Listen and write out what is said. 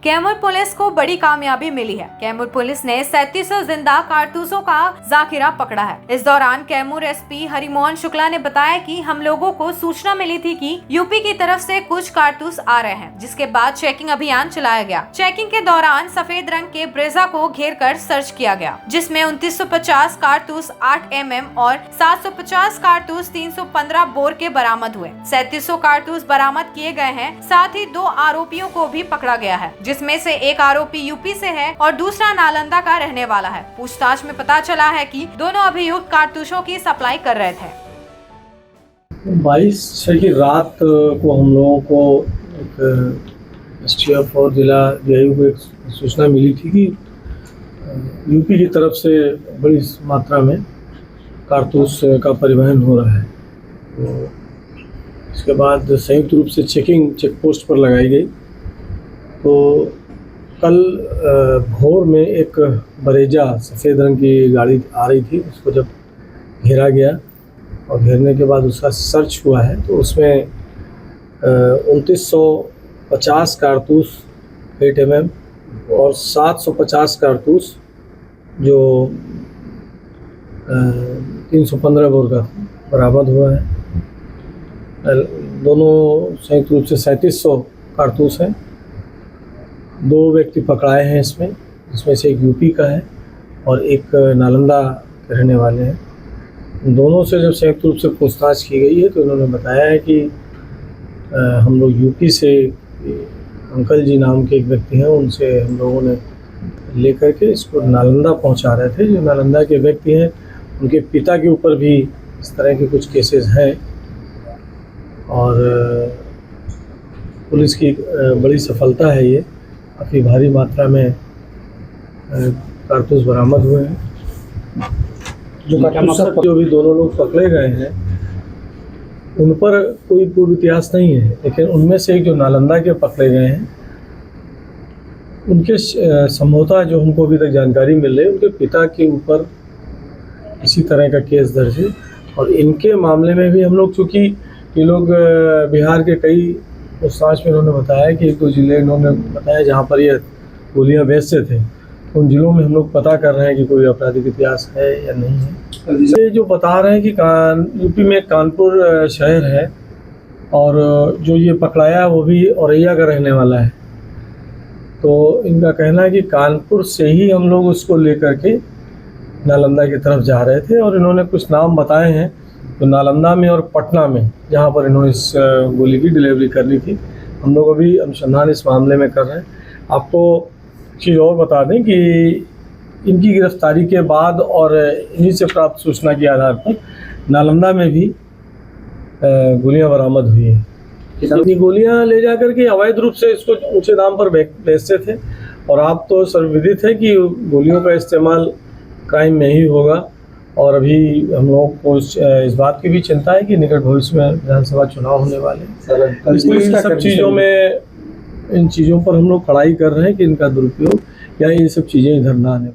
Kaimur police को बड़ी कामयाबी मिली है। कैमूर पुलिस ने 3700 जिंदा कारतूसों का जाखिरा पकड़ा है। इस दौरान कैमूर एसपी हरिमोहन शुक्ला ने बताया कि हम लोगों को सूचना मिली थी कि यूपी की तरफ से कुछ कारतूस आ रहे हैं, जिसके बाद चेकिंग अभियान चलाया गया। चेकिंग के दौरान सफेद रंग के ब्रेजा को घेर कर सर्च किया गया, जिसमें 2950 कारतूस 8 mm और 750 कारतूस 315 बोर के बरामद हुए। 3700 कारतूस बरामद किए गए हैं। साथ ही 2 आरोपियों को भी पकड़ा गया है, जिसमें से एक आरोपी यूपी से है और दूसरा नालंदा का रहने वाला है। पूछताछ में पता चला है कि दोनों अभियुक्त कारतूसों की सप्लाई कर रहे थे। 22/6 की रात को हम लोगों को एक STF और जिला DIU को एक सूचना मिली थी कि यूपी की तरफ से बड़ी मात्रा में कारतूस का परिवहन हो रहा है। तो इसके बाद संयुक्त रूप से चेकिंग चेक पोस्ट पर लगाई गई। तो कल भोर में एक बरेजा सफ़ेद रंग की गाड़ी आ रही थी, उसको जब घेरा गया और घेरने के बाद उसका सर्च हुआ है तो उसमें 2950 कारतूस 8 mm और 750 कारतूस जो 315 बोर का बरामद हुआ है। दोनों संयुक्त रूप से 3700 कारतूस हैं। 2 व्यक्ति पकड़ाए हैं इसमें, जिसमें से एक यूपी का है और एक नालंदा के रहने वाले हैं। दोनों से जब संयुक्त रूप से पूछताछ की गई है तो इन्होंने बताया है कि हम लोग यूपी से अंकल जी नाम के एक व्यक्ति हैं, उनसे हम लोगों ने लेकर के इसको नालंदा पहुंचा रहे थे। जो नालंदा के व्यक्ति हैं उनके पिता के ऊपर भी इस तरह के कुछ केसेस हैं और पुलिस की बड़ी सफलता है ये। काफ़ी भारी मात्रा में कारतूस बरामद हुए हैं। जो भी दोनों लोग पकड़े गए हैं उन पर कोई पूर्व इतिहास नहीं है, लेकिन उनमें से एक जो नालंदा के पकड़े गए हैं उनके संभवतः जो हमको अभी तक जानकारी मिल रही है उनके पिता के ऊपर इसी तरह का केस दर्ज है। और इनके मामले में भी हम लोग, चूँकि ये लोग बिहार के कई पूछताछ में इन्होंने बताया कि 1-2 जिले इन्होंने बताया जहाँ पर ये गोलियाँ बेचते थे, उन जिलों में हम लोग पता कर रहे हैं कि कोई आपराधिक इतिहास है या नहीं है। ये जो बता रहे हैं कि यूपी में कानपुर शहर है और जो ये पकड़ाया वो भी औरैया का रहने वाला है। तो इनका कहना है कि कानपुर से ही हम लोग उसको लेकर के नालंदा की तरफ जा रहे थे और इन्होंने कुछ नाम बताए हैं तो नालंदा में और पटना में, जहाँ पर इन्होंने इस गोली की डिलीवरी करनी थी। हम लोग अभी अनुसंधान इस मामले में कर रहे हैं। आपको चीज़ और बता दें कि इनकी गिरफ्तारी के बाद और इन्हीं से प्राप्त सूचना के आधार पर नालंदा में भी गोलियां बरामद हुई हैं। इतनी गोलियां ले जाकर के अवैध रूप से इसको ऊंचे दाम पर बेचते थे और आप तो सर्वविदित है कि गोलियों का इस्तेमाल क्राइम में ही होगा। और अभी हम लोग को इस बात की भी चिंता है कि निकट भविष्य में विधानसभा चुनाव होने वाले हैं, इसलिए इन सब चीज़ों में, इन चीज़ों पर हम लोग कड़ाई कर रहे हैं कि इनका दुरुपयोग या ये सब चीज़ें इधर ना आने।